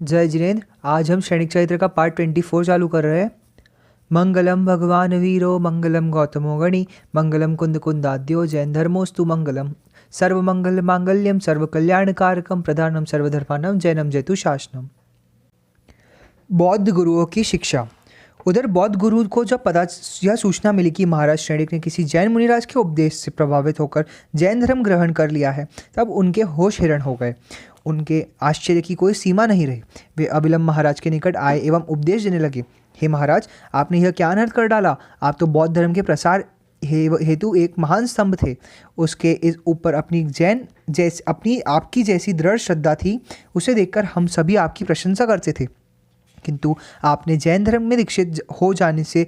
जय जिनेन्द्र। आज हम सैनिक चरित्र का पार्ट 24 चालू कर रहे हैं। मंगलम भगवान वीरो मंगलम गौतमो गणि मंगलम कुंद कुंदाद्यो जैन धर्मोस्तु मंगलम सर्वमंगल मांगल्यम सर्व कल्याण कारकम प्रधानम सर्वधर्मानम जैनम जयतु शासनम। बौद्ध गुरुओं की शिक्षा। उधर बौद्ध गुरु को जब यह सूचना मिली कि महाराज शैणिक ने किसी जैन मुनिराज के उपदेश से प्रभावित होकर जैन धर्म ग्रहण कर लिया है, तब उनके होश हिरण हो गए। उनके आश्चर्य की कोई सीमा नहीं रही। वे अविलंब महाराज के निकट आए एवं उपदेश देने लगे। हे महाराज, आपने यह क्या अनर्थ कर डाला? आप तो बौद्ध धर्म के प्रसार हेतु एक महान स्तंभ थे। उसके इस ऊपर अपनी आपकी जैसी दृढ़ श्रद्धा थी। उसे देखकर हम सभी आपकी प्रशंसा करते थे, किंतु आपने जैन धर्म में दीक्षित हो जाने से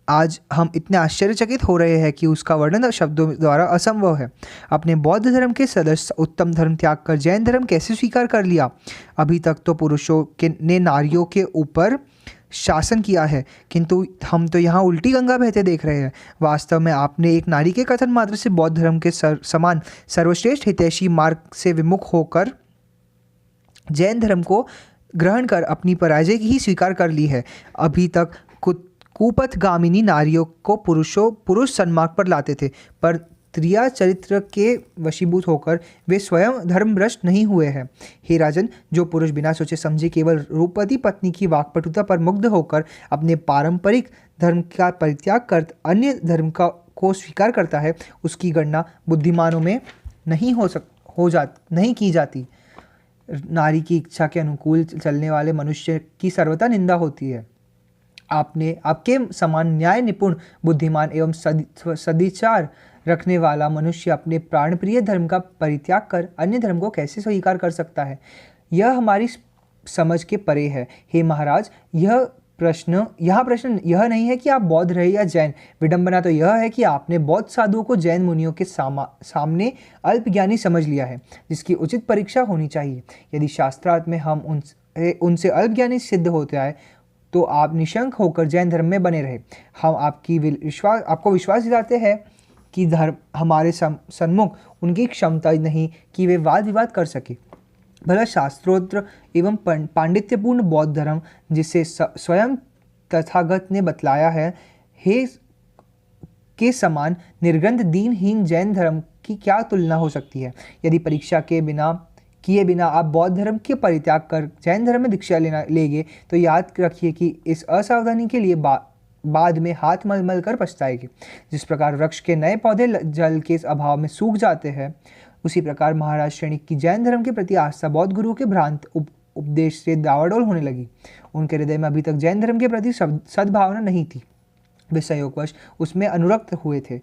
आज हम इतने आश्चर्यचकित हो रहे हैं कि उसका वर्णन शब्दों द्वारा असंभव है। अपने बौद्ध धर्म के सदस्य उत्तम धर्म त्याग कर जैन धर्म कैसे स्वीकार कर लिया? अभी तक तो पुरुषों ने नारियों के ऊपर शासन किया है, किंतु हम तो यहाँ उल्टी गंगा बहते देख रहे हैं। वास्तव में आपने एक नारी के कथन मात्र से बौद्ध धर्म के समान सर्वश्रेष्ठ हितैषी मार्ग से विमुख होकर जैन धर्म को ग्रहण कर अपनी पराजय की ही स्वीकार कर ली है। अभी तक कुपथगामिनी नारियों को पुरुष सन्मार्ग पर लाते थे, पर त्रिया चरित्र के वशीभूत होकर वे स्वयं धर्मभ्रष्ट नहीं हुए हैं। हे राजन, जो पुरुष बिना सोचे समझे केवल रूपवती पत्नी की वाक्पटुता पर मुग्ध होकर अपने पारंपरिक धर्म का परित्याग कर अन्य धर्म को स्वीकार करता है, उसकी गणना बुद्धिमानों में नहीं की जाती। नारी की इच्छा के अनुकूल चलने वाले मनुष्य की सर्वथा निंदा होती है। आपके समान न्याय निपुण, बुद्धिमान एवं सदिचार रखने वाला मनुष्य अपने प्राणप्रिय धर्म का परित्याग कर अन्य धर्म को कैसे स्वीकार कर सकता है? यह हमारी समझ के परे है। हे महाराज, यह प्रश्न यह नहीं है कि आप बौद्ध रहे या जैन। विडंबना तो यह है कि आपने बौद्ध साधुओं को जैन मुनियों के सामने अल्पज्ञानी समझ लिया है, जिसकी उचित परीक्षा होनी चाहिए। यदि शास्त्रार्थ में हम उनसे अल्पज्ञानी सिद्ध होते आए तो आप निशंक होकर जैन धर्म में बने रहे। हम आपको विश्वास दिलाते हैं कि धर्म हमारे सन्मुख उनकी क्षमता नहीं कि वे वाद विवाद कर सके। भला शास्त्रोक्त एवं पांडित्यपूर्ण बौद्ध धर्म, जिसे स्वयं तथागत ने बतलाया है, हे के समान निर्गंध दीनहीन जैन धर्म की क्या तुलना हो सकती है? यदि परीक्षा किए बिना आप बौद्ध धर्म के परित्याग कर जैन धर्म में दीक्षा लेंगे तो याद रखिए कि इस असावधानी के लिए बाद में हाथ मल कर पछताएंगे। जिस प्रकार वृक्ष के नए पौधे जल के अभाव में सूख जाते हैं, उसी प्रकार महाराज शैणिक की जैन धर्म के प्रति आस्था बौद्ध गुरु के भ्रांत उपदेश से दावाडोल होने लगी। उनके हृदय में अभी तक जैन धर्म के प्रति सद्भावना नहीं थी। वे संयोगवश उसमें अनुरक्त हुए थे।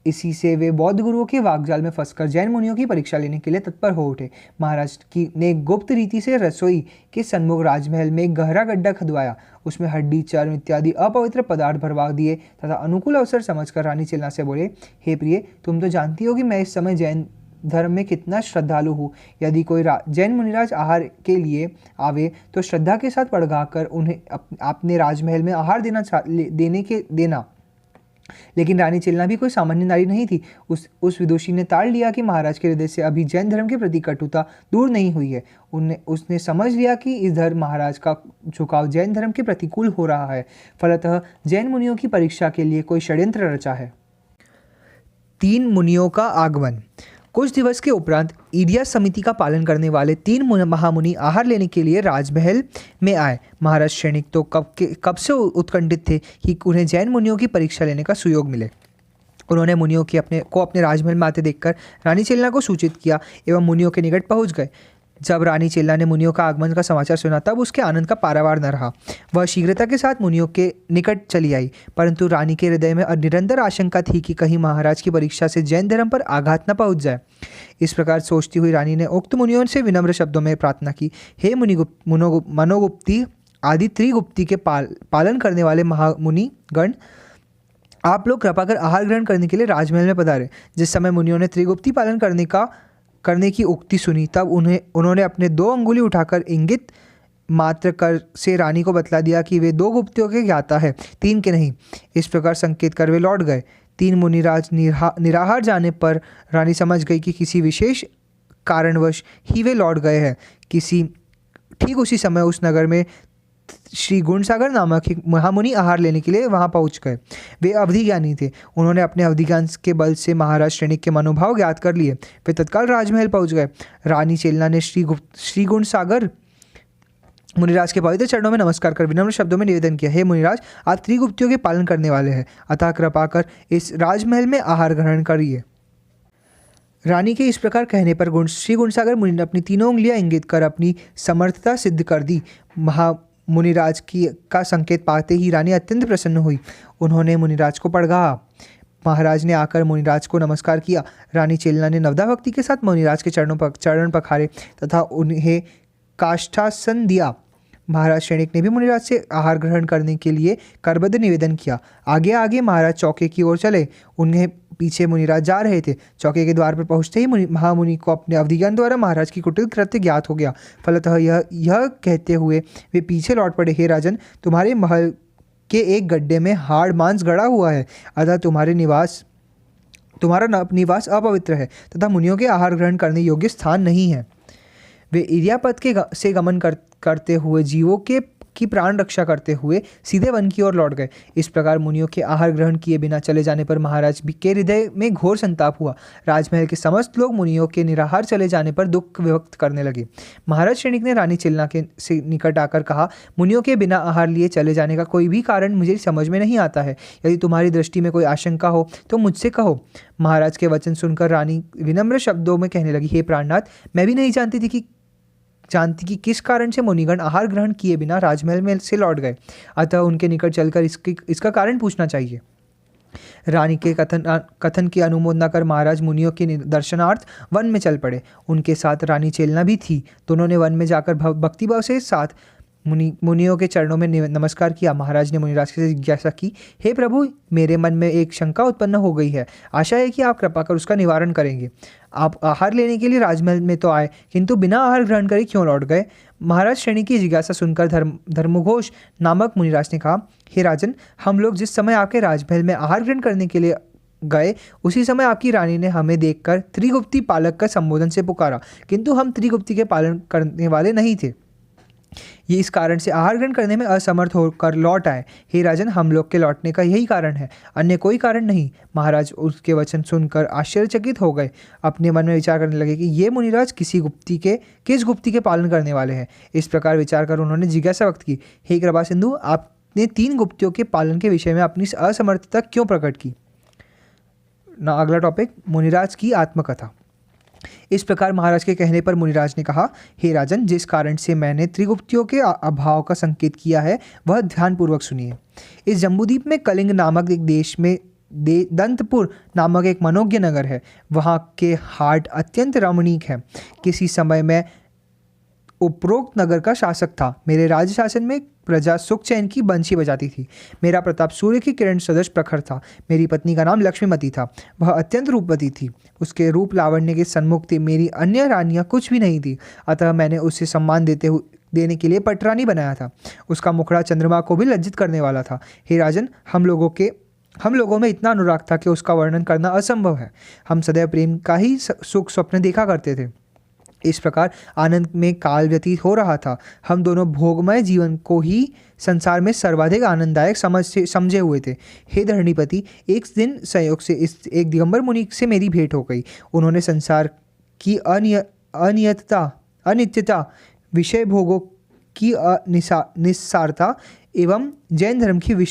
इसी से वे बौद्ध गुरुओं के वाकजाल में फंसकर जैन मुनियों की परीक्षा लेने के लिए तत्पर हो उठे। महाराज ने गुप्त रीति से रसोई के सन्मुख राजमहल में एक गहरा गड्ढा खुदवाया, उसमें हड्डी, चर्म इत्यादि अपवित्र पदार्थ भरवा दिए तथा अनुकूल अवसर समझकर रानी चिल्ला से बोले, हे प्रिय, तुम तो जानती हो कि मैं इस समय जैन धर्म में कितना श्रद्धालु हूँ। यदि कोई जैन मुनिराज आहार के लिए आवे तो श्रद्धा के साथ पड़गा कर उन्हें अपने राजमहल में आहार देना। लेकिन रानी चिल्ला भी कोई सामान्य नारी नहीं थी। उस विदुषी ने ताड़ लिया कि महाराज के हृदय से अभी जैन धर्म के प्रति कटुता दूर नहीं हुई है। उसने समझ लिया कि इधर महाराज का झुकाव जैन धर्म के प्रतिकूल हो रहा है। फलतः जैन मुनियों की परीक्षा के लिए कोई षड्यंत्र रचा है। 3 मुनियों का आगमन। कुछ दिवस के उपरांत ईडिया समिति का पालन करने वाले 3 महामुनि आहार लेने के लिए राजमहल में आए। महाराज शैणिक तो कब से उत्कंठित थे कि उन्हें जैन मुनियों की परीक्षा लेने का सुयोग मिले। उन्होंने मुनियों की अपने राजमहल में आते देखकर रानी चिल्ला को सूचित किया एवं मुनियों के निकट पहुंच गए। जब रानी चिल्ला ने मुनियों का आगमन का समाचार सुना, तब उसके आनंद का पारावार न रहा। वह शीघ्रता के साथ मुनियों के निकट चली आई, परंतु रानी के हृदय में निरंतर आशंका थी कि कहीं महाराज की परीक्षा से जैन धर्म पर आघात न पहुंच जाए। इस प्रकार सोचती हुई रानी ने उक्त मुनियों से विनम्र शब्दों में प्रार्थना की, हे मनोगुप्ती आदि त्रिगुप्ती के पालन करने वाले महामुनि गण, आप लोग कृपा कर आहार ग्रहण करने के लिए राजमहल में पधारे। जिस समय मुनियों ने त्रिगुप्ती पालन करने की उक्ति सुनी, तब उन्होंने अपने 2 अंगुली उठाकर इंगित मात्र कर से रानी को बतला दिया कि वे 2 गुप्तियों के ज्ञाता है, 3 के नहीं। इस प्रकार संकेत कर वे लौट गए। 3 मुनिराज निराहार जाने पर रानी समझ गई कि किसी विशेष कारणवश ही वे लौट गए हैं। किसी ठीक उसी समय उस नगर में श्री गुणसागर नामक एक महामुनि आहार लेने के लिए वहां पहुंच गए। वे अवधि ज्ञानी थे। उन्होंने अपने अवधि ज्ञान के बल से महाराज श्रेणिक के मनोभाव ज्ञात कर लिए। वे तत्काल राजमहल पहुंच गए। रानी चेलना ने श्री गुणसागर मुनिराज के पवित्र चरणों में नमस्कार कर विनम्र शब्दों में निवेदन किया, हे मुनिराज, आप त्रिगुप्तियों के पालन करने वाले हैं, अतः कृपा कर इस राजमहल में आहार ग्रहण करिए। रानी के इस प्रकार कहने पर श्री गुणसागर मुनि ने अपनी तीनों उंगलियां इंगित कर अपनी समर्थता सिद्ध कर दी। मुनिराज का संकेत पाते ही रानी अत्यंत प्रसन्न हुई। उन्होंने मुनिराज को पड़घा। महाराज ने आकर मुनिराज को नमस्कार किया। रानी चेलना ने नवदा भक्ति के साथ मुनिराज के चरण पखारे तथा उन्हें काष्ठासन दिया। महाराज श्रेणिक ने भी मुनिराज से आहार ग्रहण करने के लिए करबद्ध निवेदन किया। आगे आगे महाराज चौके की ओर चले। उन्हें पीछे मुनिराज जा रहे थे। चौके के द्वार पर पहुंचते ही महामुनि को अपने अवधिज्ञान द्वारा महाराज की कुटिल कृत्य ज्ञात हो गया। फलतः यह कहते हुए वे पीछे लौट पड़े, हे राजन, तुम्हारे महल के एक गड्ढे में हाड़ मांस गड़ा हुआ है, अतः तुम्हारा निवास अपवित्र है तथा मुनियों के आहार ग्रहण करने योग्य स्थान नहीं है। वे इरियापत से गमन करते हुए जीवों की प्राण रक्षा करते हुए सीधे वन की ओर लौट गए। इस प्रकार मुनियों के आहार ग्रहण किए बिना चले जाने पर महाराज के हृदय में घोर संताप हुआ। राजमहल के समस्त लोग मुनियों के निराहार चले जाने पर दुख व्यक्त करने लगे। महाराज श्रेणिक ने रानी चिलना से निकट आकर कहा, मुनियों के बिना आहार लिए चले जाने का कोई भी कारण मुझे समझ में नहीं आता है। यदि तुम्हारी दृष्टि में कोई आशंका हो तो मुझसे कहो। महाराज के वचन सुनकर रानी विनम्र शब्दों में कहने लगी, हे प्राणनाथ, मैं भी नहीं जानती कि किस कारण से मुनिगण आहार ग्रहण किए बिना राजमहल में से लौट गए, अतः उनके निकट चलकर इसका कारण पूछना चाहिए। रानी के कथन की अनुमोदना कर महाराज मुनियों के दर्शनार्थ वन में चल पड़े। उनके साथ रानी चेलना भी थी। दोनों ने वन में जाकर भक्तिभाव से साथ मुनियों के चरणों में नमस्कार किया। महाराज ने मुनिराज से जिज्ञासा की, हे प्रभु, मेरे मन में एक शंका उत्पन्न हो गई है। आशा है कि आप कृपा कर उसका निवारण करेंगे। आप आहार लेने के लिए राजमहल में तो आए, किंतु बिना आहार ग्रहण करे क्यों लौट गए? महाराज श्रेणी की जिज्ञासा सुनकर धर्मघोष नामक मुनिराज ने कहा, हे राजन, हम लोग जिस समय आपके राजमहल में आहार ग्रहण करने के लिए गए, उसी समय आपकी रानी ने हमें देखकर त्रिगुप्ती पालक का संबोधन से पुकारा, किंतु हम त्रिगुप्ती के पालन करने वाले नहीं थे। ये इस कारण से आहार ग्रहण करने में असमर्थ होकर लौट आए। हे राजन, हम लोग के लौटने का यही कारण है, अन्य कोई कारण नहीं। महाराज उसके वचन सुनकर आश्चर्यचकित हो गए। अपने मन में विचार करने लगे कि ये मुनिराज किस गुप्ती के पालन करने वाले हैं। इस प्रकार विचार कर उन्होंने जिज्ञासा व्यक्त की, हे कृपा सिंधु, आपने 3 गुप्तियों के पालन के विषय में अपनी असमर्थता क्यों प्रकट की? अगला टॉपिक, मुनिराज की आत्मकथा। इस प्रकार महाराज के कहने पर मुनिराज ने कहा, हे राजन, जिस कारण से मैंने त्रिगुप्तियों के अभाव का संकेत किया है वह ध्यानपूर्वक सुनिए। इस जम्बूद्वीप में कलिंग नामक एक देश में दंतपुर नामक एक मनोज्ञ नगर है। वहाँ के हाट अत्यंत रमणीक है। किसी समय मैं उपरोक्त नगर का शासक था। मेरे राज्य शासन में प्रजा सुख चैन की बंशी बजाती थी। मेरा प्रताप सूर्य की किरण सदृश प्रखर था। मेरी पत्नी का नाम लक्ष्मीमती था। वह अत्यंत रूपवती थी। उसके रूप लावण्य के सन्मुख मेरी अन्य रानियां कुछ भी नहीं थी, अतः मैंने उसे सम्मान देने के लिए पटरानी बनाया था। उसका मुखड़ा चंद्रमा को भी लज्जित करने वाला था। हे राजन, हम लोगों में इतना अनुराग था कि उसका वर्णन करना असंभव है। हम सदैव प्रेम का ही सुख स्वप्न देखा करते थे। इस प्रकार आनंद में काल व्यतीत हो रहा था। हम दोनों भोगमय जीवन को ही संसार में सर्वाधिक आनंददायक समझे हुए थे। हे धरणीपति, एक दिन संयोग से एक दिगंबर मुनि से मेरी भेंट हो गई। उन्होंने संसार की अनित्यता, विषय भोगों की निस्सारता एवं जैन धर्म की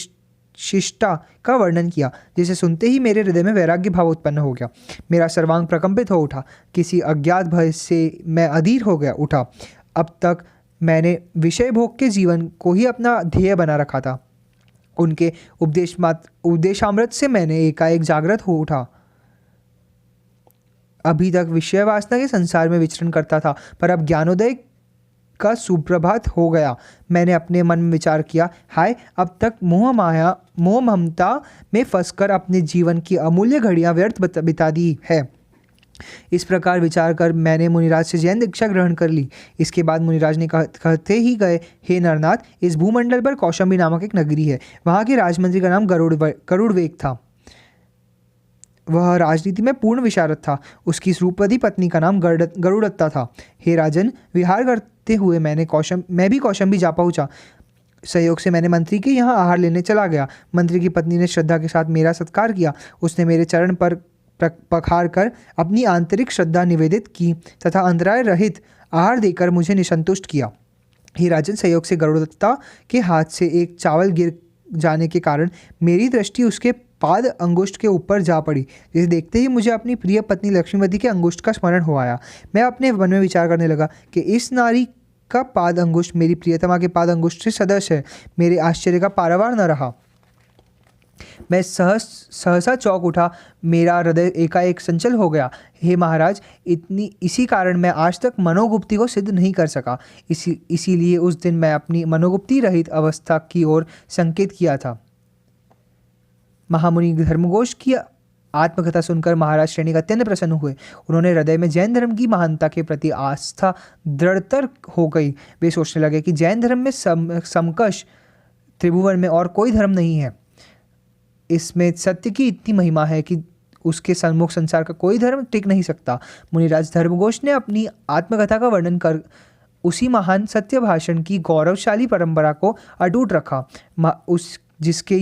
शिष्टा का वर्णन किया, जिसे सुनते ही मेरे हृदय में वैराग्य भाव उत्पन्न हो गया। मेरा सर्वांग प्रकंपित हो उठा। किसी अज्ञात भय से मैं अधीर हो गया उठा। अब तक मैंने विषय भोग के जीवन को ही अपना ध्येय बना रखा था। उनके उपदेशामृत से मैंने एकाएक जागृत हो उठा। अभी तक विषय वासना के संसार में विचरण करता था, पर अब ज्ञानोदय का सुप्रभात हो गया। मैंने अपने मन में विचार किया, हाय, अब तक मोह ममता में फंसकर अपने जीवन की अमूल्य घड़ियां व्यर्थ बिता दी है। इस प्रकार विचार कर मैंने मुनिराज से जैन दीक्षा ग्रहण कर ली। इसके बाद मुनिराज ने कहते ही गए, हे नरनाथ, इस भूमंडल पर कौशंबी नामक एक नगरी है। वहाँ के राजमंत्री का नाम गरुड़वेग था। वह राजनीति में पूर्ण विशारद था। उसकी रूपवती पत्नी का नाम गरुड़त्ता था। हे राजन, विहार करते हुए मैं भी कौशंबी जा पहुँचा। सहयोग से मैंने मंत्री के यहाँ आहार लेने चला गया। मंत्री की पत्नी ने श्रद्धा के साथ मेरा सत्कार किया। उसने मेरे चरण पर पखार कर अपनी आंतरिक श्रद्धा निवेदित की तथा अंतराय रहित आहार देकर मुझे निसंतुष्ट किया। ही राजन, सहयोग से गरुड़दत्ता के हाथ से एक चावल गिर जाने के कारण मेरी दृष्टि उसके पाद अंगुष्ठ के ऊपर जा पड़ी, जिसे देखते ही मुझे अपनी प्रिय पत्नी लक्ष्मीवती के अंगुष्ठ का स्मरण हो आया। मैं अपने मन में विचार करने लगा कि इस नारी का पाद अंगुष्ठ मेरी प्रियतमा के पाद अंगुष्ठ से सदृश है। मेरे आश्चर्य का पारावार न रहा। मैं सहसा चौंक उठा। मेरा हृदय एकाएक संचल हो गया। हे महाराज, इसी कारण मैं आज तक मनोगुप्ति को सिद्ध नहीं कर सका। इसीलिए उस दिन मैं अपनी मनोगुप्ति रहित अवस्था की ओर संकेत किया था। महामुनि धर्मघोष की आत्मकथा सुनकर महाराज श्रेणिक अत्यंत प्रसन्न हुए। उन्होंने हृदय में जैन धर्म की महानता के प्रति आस्था दृढ़तर हो गई। वे सोचने लगे कि जैन धर्म में समकक्ष त्रिभुवन में और कोई धर्म नहीं है। इसमें सत्य की इतनी महिमा है कि उसके सन्मुख संसार का कोई धर्म टिक नहीं सकता। मुनिराज धर्मघोष ने अपनी आत्मकथा का वर्णन कर उसी महान सत्य भाषण की गौरवशाली परंपरा को अटूट रखा, जिसके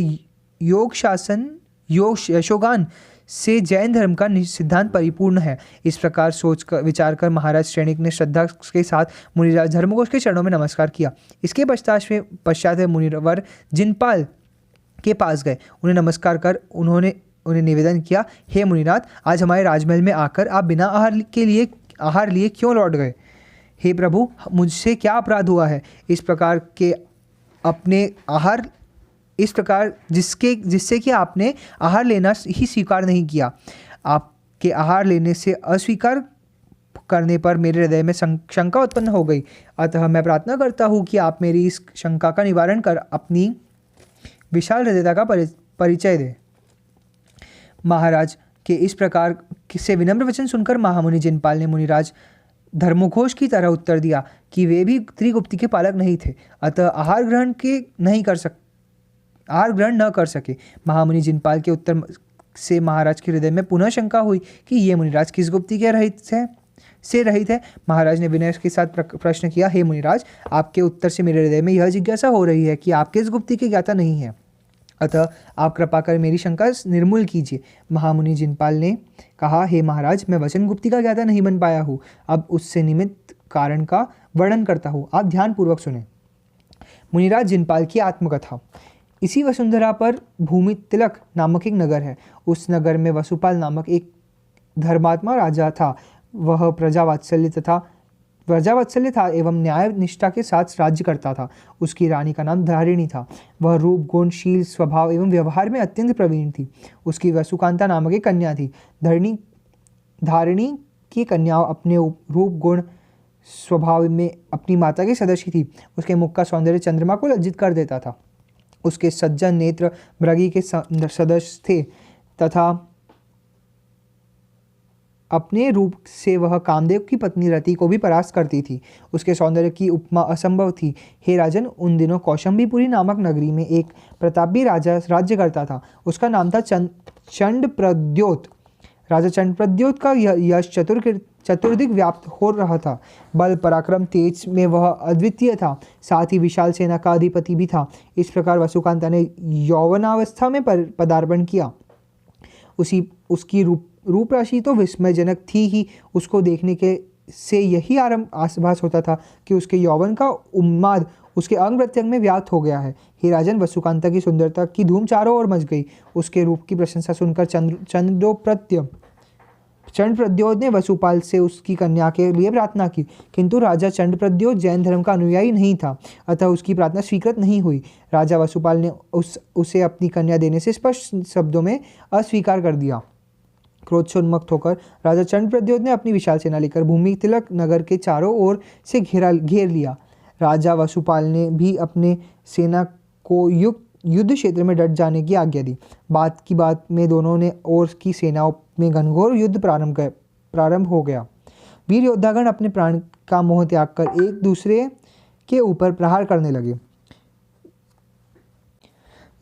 योग शासन यशोगान से जैन धर्म का सिद्धांत परिपूर्ण है। इस प्रकार विचार कर महाराज श्रेणिक ने श्रद्धा के साथ मुनिराज धर्मघोष के चरणों में नमस्कार किया। इसके पश्चात मुनिवर जिनपाल के पास गए। उन्हें नमस्कार कर उन्हें निवेदन किया, हे मुनिनाथ, आज हमारे राजमहल में आकर आप बिना आहार लिए क्यों लौट गए? हे प्रभु, मुझसे क्या अपराध हुआ है? जिससे कि आपने आहार लेना ही स्वीकार नहीं किया। आपके आहार लेने से अस्वीकार करने पर मेरे हृदय में शंका उत्पन्न हो गई। अतः मैं प्रार्थना करता हूँ कि आप मेरी इस शंका का निवारण कर अपनी विशाल हृदयता का परिचय दे। महाराज के इस प्रकार से विनम्र वचन सुनकर महामुनि जिनपाल ने मुनिराज धर्मघोष की तरह उत्तर दिया कि वे भी त्रिगुप्ती के पालक नहीं थे, अतः आहार ग्रहण न कर सके। महामुनि जिनपाल के उत्तर से महाराज के हृदय में पुनः शंका हुई कि ये मुनिराज किस गुप्ती के रहित है। महाराज ने विनय के साथ प्रश्न किया, हे मुनिराज, आपके उत्तर से मेरे हृदय में यह जिज्ञासा हो रही है कि आप किस गुप्ती के ज्ञाता नहीं है, अतः आप कृपा कर मेरी शंका निर्मूल कीजिए। महामुनि जिनपाल ने कहा, हे महाराज, मैं वचन गुप्ती का ज्ञाता नहीं बन पाया हूँ। अब उससे निमित्त कारण का वर्णन करता हूँ, आप ध्यानपूर्वक सुने। मुनिराज जिनपाल की आत्मकथा। इसी वसुंधरा पर भूमि तिलक नामक एक नगर है। उस नगर में वसुपाल नामक एक धर्मात्मा राजा था। वह प्रजावात्सल्य था एवं न्याय निष्ठा के साथ राज्य करता था। उसकी रानी का नाम धारिणी था। वह रूप, गुण, शील, स्वभाव एवं व्यवहार में अत्यंत प्रवीण थी। उसकी वसुकांता नामक एक कन्या थी। धारिणी की कन्या अपने रूप, गुण, स्वभाव में अपनी माता के सदृश थी। उसके मुख का सौंदर्य चंद्रमा को लज्जित कर देता था। उसके सज्जन नेत्र मृगी के सदृश थे तथा अपने रूप से वह कामदेव की पत्नी रति को भी परास्त करती थी। उसके सौंदर्य की उपमा असंभव थी। हे राजन, उन दिनों कौशंबीपुरी नामक नगरी में एक प्रतापी राजा राज्य करता था। उसका नाम था चंडप्रद्योत। राजा चंडप्रद्योत का यश चतुर्दिक व्याप्त हो रहा था। बल, पराक्रम, तेज में वह अद्वितीय था, साथ ही विशाल सेना का अधिपति भी था। इस प्रकार वसुकांता ने यौवनावस्था में पदार्पण किया। उसकी रूप राशि तो विस्मयजनक थी ही। उसको देखने से यही आभास होता था कि उसके यौवन का उन्माद उसके अंग प्रत्यंग में व्याप्त हो गया है। हे राजन, वसुकांता की सुंदरता की धूम चारों ओर मच गई। उसके रूप की प्रशंसा सुनकर चंडप्रद्योत ने वसुपाल से उसकी कन्या के लिए प्रार्थना की, किंतु राजा चंडप्रद्योत जैन धर्म का अनुयायी नहीं था, अतः उसकी प्रार्थना स्वीकृत नहीं हुई। राजा वसुपाल ने उसे अपनी कन्या देने से स्पष्ट शब्दों में अस्वीकार कर दिया। क्रोध से उन्मत्त होकर राजा चंडप्रद्योत ने अपनी विशाल सेना लेकर भूमि तिलक नगर के चारों ओर से घेर लिया। राजा वसुपाल ने भी अपने सेना को युद्ध क्षेत्र में डट जाने की आज्ञा दी। बात की बात में दोनों ने ओर की सेनाओं में घनघोर युद्ध प्रारंभ हो गया। वीर योद्धागण अपने प्राण का मोह त्याग कर एक दूसरे के ऊपर प्रहार करने लगे।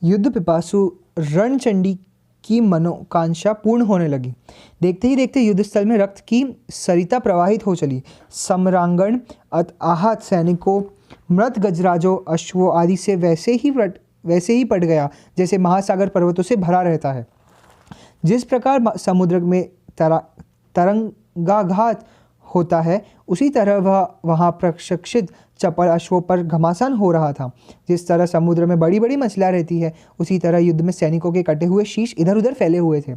युद्ध पिपासु रणचंडी की मनोकांक्षा पूर्ण होने लगी। देखते ही देखते युद्ध स्थल में रक्त की सरिता प्रवाहित हो चली। सम्रांगण आहत सैनिकों, मृत गजराजों, अश्वों आदि से वैसे ही पट गया जैसे महासागर पर्वतों से भरा रहता है। जिस प्रकार समुद्र में तरंगाघात होता है, उसी तरह वह वहाँ प्रशिक्षित चपल अश्वों पर घमासान हो रहा था। जिस तरह समुद्र में बड़ी बड़ी मछलियाँ रहती है, उसी तरह युद्ध में सैनिकों के कटे हुए शीश इधर उधर फैले हुए थे।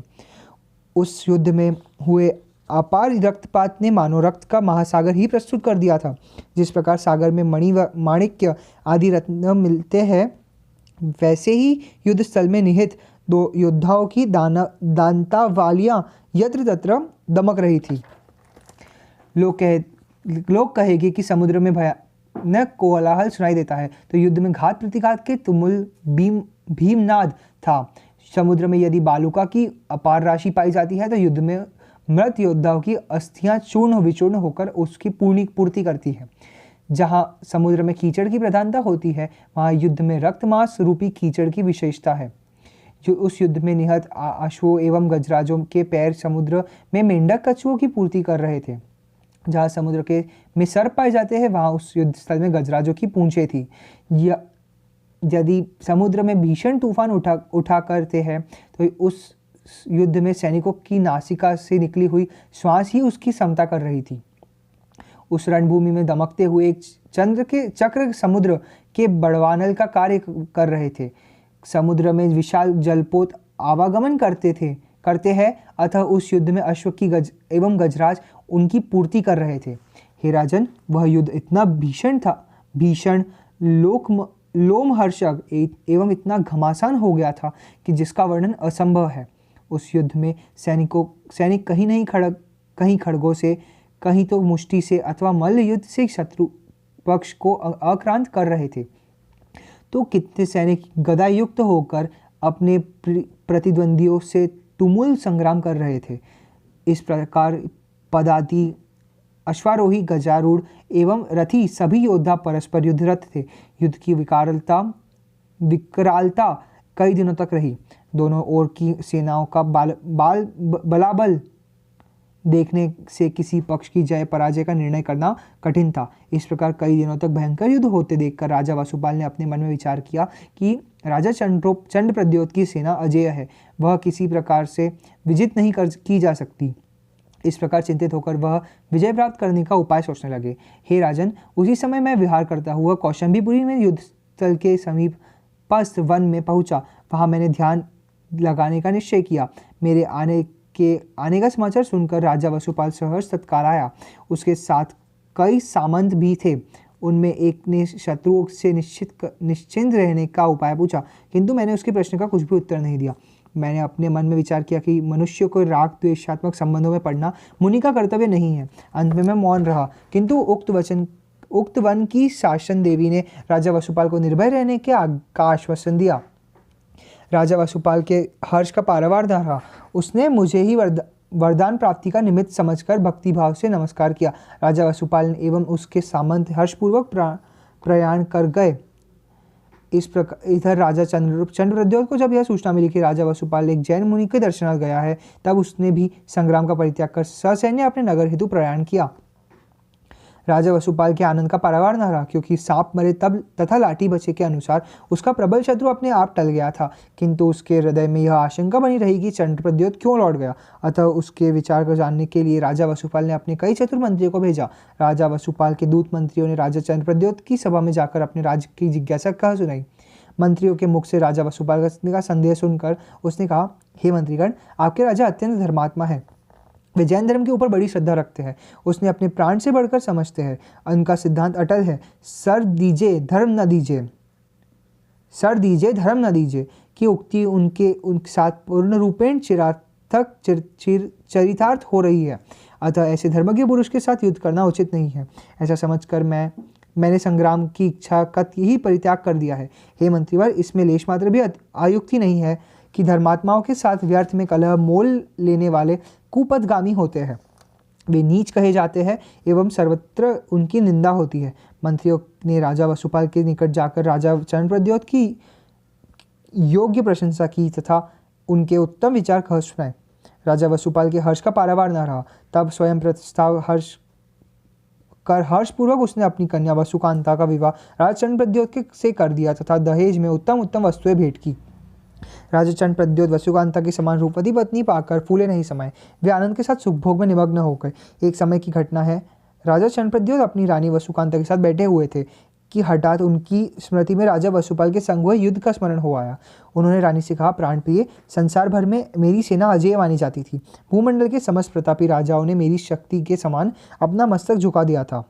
उस युद्ध में हुए अपार रक्तपात ने मानो रक्त का महासागर ही प्रस्तुत कर दिया था। जिस प्रकार सागर में मणि व माणिक्य आदि रत्न मिलते हैं, वैसे ही युद्ध स्थल में निहित दो योद्धाओं की दांतावालियाँ यत्र तत्र दमक रही थी। लोग कहेंगे कि समुद्र में भयानक कोलाहल सुनाई देता है, तो युद्ध में घात प्रतिघात के तुमुल भीमनाद था। समुद्र में यदि बालुका की अपार राशि पाई जाती है, तो युद्ध में मृत योद्धाओं की अस्थियां चूर्ण विचूर्ण होकर उसकी पूर्ति करती है। जहां समुद्र में कीचड़ की प्रधानता होती है, वहां युद्ध में रक्तमांस रूपी कीचड़ की विशेषता है। जो उस युद्ध में निहत अश्वों एवं गजराजों के पैर समुद्र में मेंढक कछुओं की पूर्ति कर रहे थे। जहाँ समुद्र के में सर्प पाए जाते हैं, वहाँ उस युद्ध स्थल में गजराजों की पूंछें थी। यदि समुद्र में भीषण तूफान उठा करते हैं, तो उस युद्ध में सैनिकों की नासिका से निकली हुई श्वास ही उसकी समता कर रही थी। उस रणभूमि में दमकते हुए एक चक्र समुद्र के बड़वानल का कार्य कर रहे थे। समुद्र में विशाल जलपोत आवागमन करते हैं, अतः उस युद्ध में अश्व की एवं गजराज उनकी पूर्ति कर रहे थे। हे राजन, वह युद्ध इतना भीषण था, भीषण लोमहर्षक एवं इतना घमासान हो गया था कि जिसका वर्णन असंभव है। उस युद्ध में सैनिक कहीं खड़गों से, कहीं तो मुष्टि से अथवा मल्ल युद्ध से शत्रु पक्ष को आक्रांत कर रहे थे, तो कितने सैनिक गदायुक्त होकर अपने प्रतिद्वंदियों से तुमुल संग्राम कर रहे थे। इस प्रकार पदाति, अश्वारोही, गजारूढ़ एवं रथी सभी योद्धा परस्पर युद्धरत थे। युद्ध की विकरालता कई दिनों तक रही। दोनों ओर की सेनाओं का बलाबल देखने से किसी पक्ष की जय पराजय का निर्णय करना कठिन था। इस प्रकार कई दिनों तक भयंकर युद्ध होते देखकर राजा वसुपाल ने अपने मन में विचार किया कि राजा चंद्रप्रद्योत की सेना अजेय है, वह किसी प्रकार से विजित नहीं की जा सकती। इस प्रकार चिंतित होकर वह विजय प्राप्त करने का उपाय सोचने लगे। हे राजन, उसी समय मैं विहार करता हुआ कौशंबीपुरी में युद्ध स्थल के समीप पस्त वन में पहुंचा। वहां मैंने ध्यान लगाने का निश्चय किया। मेरे आने का समाचार सुनकर राजा वसुपाल सहर्ष तत्काल आया। उसके साथ कई सामंत भी थे। उनमें एक ने शत्रुओं से निश्चिंत रहने का उपाय पूछा, किंतु मैंने उसके प्रश्न का कुछ भी उत्तर नहीं दिया। मैंने अपने मन में विचार किया कि मनुष्य को राग द्वेषात्मक संबंधों में पड़ना मुनि का कर्तव्य नहीं है। अंत में मैं मौन रहा, किंतु उक्त वन की शासन देवी ने राजा वसुपाल को निर्भय रहने का आश्वासन दिया। राजा वसुपाल के हर्ष का पारावार न रहा। उसने मुझे ही वरदान प्राप्ति का निमित्त समझकर भक्तिभाव से नमस्कार किया। राजा वसुपाल एवं उसके सामंत हर्षपूर्वक प्रयाण कर गए। इस प्रकार इधर राजा चंद्रप्रद्योत को जब यह सूचना मिली कि राजा वसुपाल एक जैन मुनि के दर्शनार्थ गया है, तब उसने भी संग्राम का परित्याग कर ससैन्य अपने नगर हेतु प्रयाण किया। राजा वसुपाल के आनंद का पारावार न रहा, क्योंकि सांप मरे तब तथा लाठी बचे के अनुसार उसका प्रबल शत्रु अपने आप टल गया था। किंतु उसके हृदय में यह आशंका बनी रही कि चंद्रप्रद्योत क्यों लौट गया। अतः उसके विचार को जानने के लिए राजा वसुपाल ने अपने कई चतुर मंत्रियों को भेजा। राजा वसुपाल के दूत मंत्रियों ने राजा चंद्रप्रद्योत की सभा में जाकर अपने राज्य की जिज्ञासा कह सुनाई। मंत्रियों के मुख से राजा वसुपाल का संदेह सुनकर उसने कहा, हे मंत्रीगण, आपके राजा अत्यंत धर्मात्मा है। वे जैन धर्म के ऊपर बड़ी श्रद्धा रखते हैं। उसने अपने प्राण से बढ़कर समझते हैं। उनका सिद्धांत अटल है, सर दीजिए धर्म न दीजिए की उक्ति उनके साथ पूर्ण रूपेण चरितार्थ हो रही है। अतः ऐसे धर्मज्ञ पुरुष के साथ युद्ध करना उचित नहीं है। ऐसा समझकर मैंने संग्राम की इच्छा का यही परित्याग कर दिया है। हे मंत्रीवर, इसमें लेश मात्र भी आयुक्ति नहीं है कि धर्मात्माओं के साथ व्यर्थ में कलह मोल लेने वाले कुपथगामी होते हैं। वे नीच कहे जाते हैं एवं सर्वत्र उनकी निंदा होती है। मंत्रियों ने राजा वसुपाल के निकट जाकर राजा चंद्रप्रद्योत की योग्य प्रशंसा की तथा उनके उत्तम विचार हर्ष सुनाए। राजा वसुपाल के हर्ष का पारावार न रहा। तब स्वयं प्रस्ताव हर्षपूर्वक उसने अपनी कन्या वसुकांता का विवाह राजा चंद्रप्रद्योत से कर दिया तथा दहेज में उत्तम उत्तम वस्तुएं भेंट की। राजा चंद्रप्रद्योत वसुकांता की समान रूपवती पत्नी पाकर फूले नहीं समाये। वे आनंद के साथ सुखभोग में निमग्न हो गए। एक समय की घटना है, राजा चंद्रप्रद्योत अपनी रानी वसुकांता के साथ बैठे हुए थे कि हठात उनकी स्मृति में राजा वसुपाल के संग हुए युद्ध का स्मरण हो आया। उन्होंने रानी से कहा, प्राण प्रिय, संसार भर में मेरी सेना अजेय मानी जाती थी। भूमंडल के समस्त प्रतापी राजाओं ने मेरी शक्ति के समान अपना मस्तक झुका दिया था।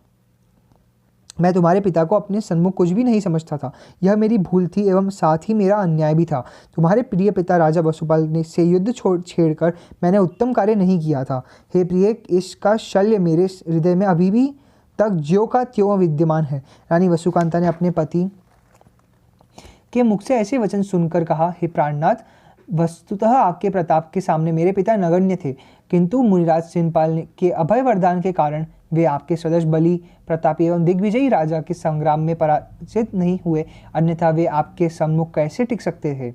मैं तुम्हारे पिता को अपने सन्मुख कुछ भी नहीं समझता था। यह मेरी भूल थी एवं साथ ही मेरा अन्याय भी था। तुम्हारे प्रिय पिता राजा वसुपाल ने से युद्ध छेड़कर मैंने उत्तम कार्य नहीं किया था। हे प्रिय, इसका शल्य मेरे हृदय में अभी भी तक ज्यों का त्यों विद्यमान है। रानी वसुकांता ने अपने पति के मुख से ऐसे वचन सुनकर कहा, हे प्राणनाथ, वस्तुतः आपके प्रताप के सामने मेरे पिता नगण्य थे, किंतु मुनिराज सिंहपाल के अभय वरदान के कारण वे आपके सदृश बली, प्रतापी एवं दिग्विजयी राजा के संग्राम में पराजित नहीं हुए, अन्यथा वे आपके सम्मुख कैसे टिक सकते थे।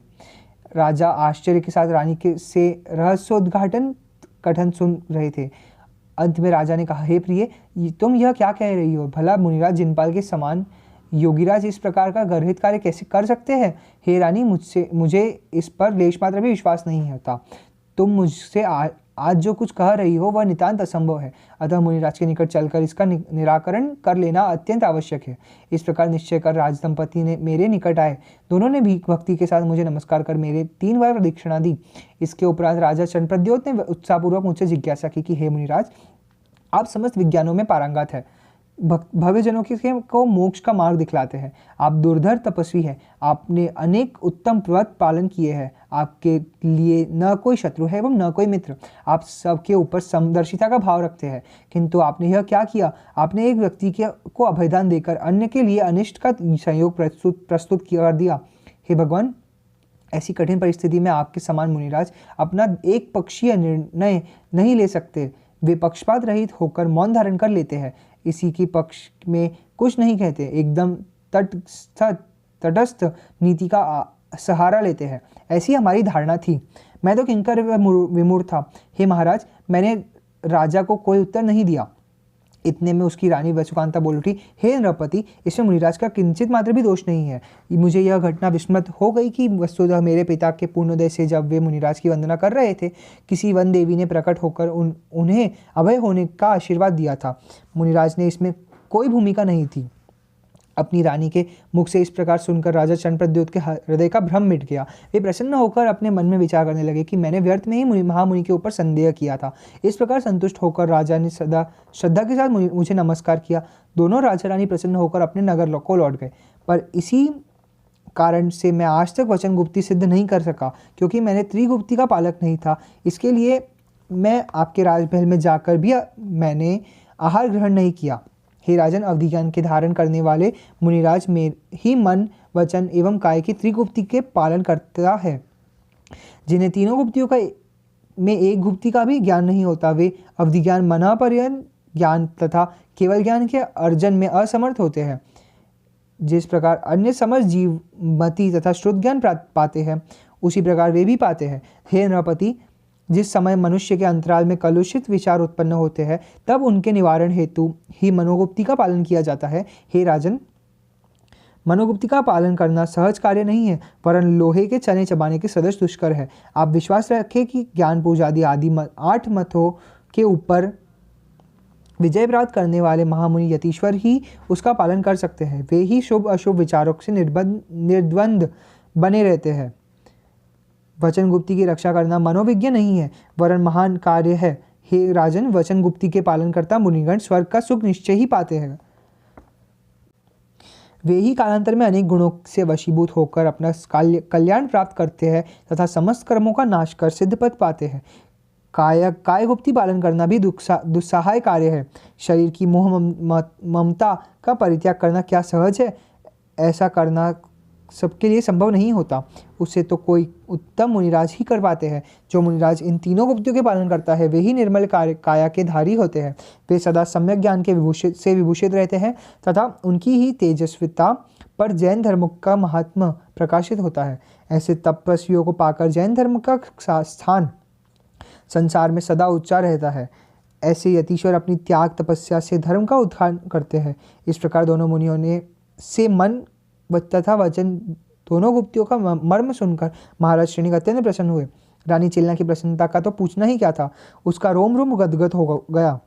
राजा आश्चर्य के साथ रानी के से रहस्योद्घाटन कथन सुन रहे थे। अंत में राजा ने कहा, हे प्रिय, तुम यह क्या कह रही हो? भला मुनिराज जिनपाल के समान योगीराज इस प्रकार का गर्हित कार्य कैसे कर सकते हैं? हे रानी, मुझे इस पर लेश मात्र भी विश्वास नहीं होता। तुम मुझसे आज जो कुछ कह रही हो वह नितांत असंभव है। अतः मुनिराज के निकट चलकर इसका निराकरण कर लेना अत्यंत आवश्यक है। इस प्रकार निश्चय कर राजदंपति ने मेरे निकट आए। दोनों ने भी भक्ति के साथ मुझे नमस्कार कर मेरे 3 बार प्रदक्षिणा दी। इसके उपरांत राजा चंद्रप्रद्योत ने उत्साहपूर्वक मुझसे जिज्ञासा की कि हे मुनिराज, आप समस्त विज्ञानों में पारंगत है, भव्यजनों को मोक्ष का मार्ग दिखलाते हैं। आप दुर्धर तपस्वी हैं। आपने अनेक उत्तम व्रत पालन किए हैं। आपके लिए न कोई शत्रु है एवं न कोई मित्र। आप सबके ऊपर समदर्शिता का भाव रखते हैं, किंतु आपने यह क्या किया? आपने एक व्यक्ति को अभयदान देकर अन्य के लिए अनिष्ट का संयोग प्रस्तुत कर दिया। हे भगवान, ऐसी कठिन परिस्थिति में आपके समान मुनिराज अपना एक पक्षीय निर्णय नहीं ले सकते। वे पक्षपात रहित होकर मौन धारण कर लेते हैं। इसी के पक्ष में कुछ नहीं कहते, एकदम तटस्थ नीति का सहारा लेते हैं। ऐसी हमारी धारणा थी। मैं तो किंकर विमूढ़ था। हे महाराज, मैंने राजा को कोई उत्तर नहीं दिया। इतने में उसकी रानी वसुकांता बोल उठी, हे नृपति, इसमें मुनिराज का किंचित मात्र भी दोष नहीं है। मुझे यह घटना विस्मृत हो गई कि वस्तुतः मेरे पिता के पूर्णोदय से जब वे मुनिराज की वंदना कर रहे थे, किसी वन देवी ने प्रकट होकर उन्हें अभय होने का आशीर्वाद दिया था। मुनिराज ने इसमें कोई भूमिका नहीं थी। अपनी रानी के मुख से इस प्रकार सुनकर राजा चंद्रप्रद्योत के हृदय का भ्रम मिट गया। वे प्रसन्न होकर अपने मन में विचार करने लगे कि मैंने व्यर्थ में ही महामुनि के ऊपर संदेह किया था। इस प्रकार संतुष्ट होकर राजा ने सदा श्रद्धा के साथ मुझे नमस्कार किया। दोनों राजा रानी प्रसन्न होकर अपने नगर को लौट गए। पर इसी कारण से मैं आज तक वचन गुप्ती सिद्ध नहीं कर सका, क्योंकि मैंने त्रिगुप्ती का पालक नहीं था। इसके लिए मैं आपके राजमहल में जाकर भी मैंने आहार ग्रहण नहीं किया। हे राजन, अवधि ज्ञान के धारण करने वाले मुनिराज में ही मन, वचन एवं काय की त्रिगुप्ती के पालन करता है। जिन्हें तीनों गुप्तियों का में एक गुप्ती का भी ज्ञान नहीं होता, वे अवधि ज्ञान, मनःपर्यंत ज्ञान तथा केवल ज्ञान के अर्जन में असमर्थ होते हैं। जिस प्रकार अन्य समस्त जीव मति तथा श्रुत ज्ञान पाते हैं, उसी प्रकार वे भी पाते हैं। हे नृपति, जिस समय मनुष्य के अंतराल में कलुषित विचार उत्पन्न होते हैं, तब उनके निवारण हेतु ही मनोगुप्ती का पालन किया जाता है। हे राजन, मनोगुप्ती का पालन करना सहज कार्य नहीं है, वरन लोहे के चने चबाने के सदृश दुष्कर है। आप विश्वास रखें कि ज्ञान पूजादि आदि 8 मतों के ऊपर विजय प्राप्त करने वाले महामुनि यतीश्वर ही उसका पालन कर सकते हैं। वे ही शुभ अशुभ विचारों से निर्द्वंद बने रहते हैं। वचन गुप्ती की रक्षा करना मनोविज्ञ नहीं है, वरन महान कार्य है। हे राजन, वचन गुप्ती के पालन करता मुनिगण स्वर्ग का सुख निश्चय ही पाते हैं। वे ही कालांतर में अनेक गुणों से वशीभूत होकर अपना कल्याण प्राप्त करते हैं तथा समस्त कर्मों का नाश कर सिद्ध पद पाते हैं। काय गुप्ती पालन करना भी दुस्सहाय कार्य है। शरीर की मोह ममता का परित्याग करना क्या सहज है? ऐसा करना सबके लिए संभव नहीं होता। उससे तो कोई उत्तम मुनिराज ही कर पाते हैं। जो मुनिराज इन तीनों गुप्तियों के पालन करता है, वे ही निर्मल काया के धारी होते हैं। वे सदा सम्यक ज्ञान के विभूषित रहते हैं तथा उनकी ही तेजस्विता पर जैन धर्म का महात्मा प्रकाशित होता है। ऐसे तपस्वियों को पाकर जैन धर्म का स्थान संसार में सदा ऊंचा रहता है। ऐसे यतीश्वर अपनी त्याग तपस्या से धर्म का उत्थान करते हैं। इस प्रकार दोनों मुनियों ने से मन तथा वचन दोनों गुप्तियों का मर्म सुनकर महाराज श्रेणिक अत्यंत प्रसन्न हुए। रानी चिलना की प्रसन्नता का तो पूछना ही क्या था, उसका रोम रोम गदगद हो गया।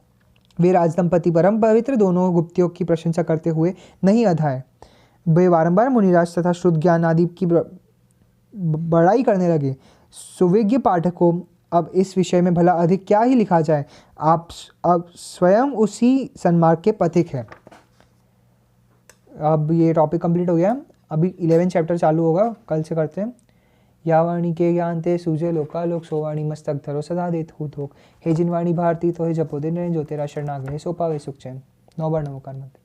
वे राजदंपति परम पवित्र दोनों गुप्तियों की प्रशंसा करते हुए नहीं अधाए। वे बारंबार मुनिराज तथा शुद्ध ज्ञान आदि की बड़ाई करने लगे। सुविज्ञ पाठकों, अब इस विषय में भला अधिक क्या ही लिखा जाए, आप अब स्वयं उसी सन्मार्ग के पथिक हैं। अब ये टॉपिक कंप्लीट हो गया। अभी 11 चैप्टर चालू होगा, कल से करते हैं। या वाणी के ज्ञान ते सूझे लोकालोक, सो वाणी मस्तक धरो सदा देत हूत होक। हे जिन वाणी भारती तो हे जपो दिन जो तेरा शरणागत, सो पावे सुख चैन। 9 बार नमोकार मंत्र।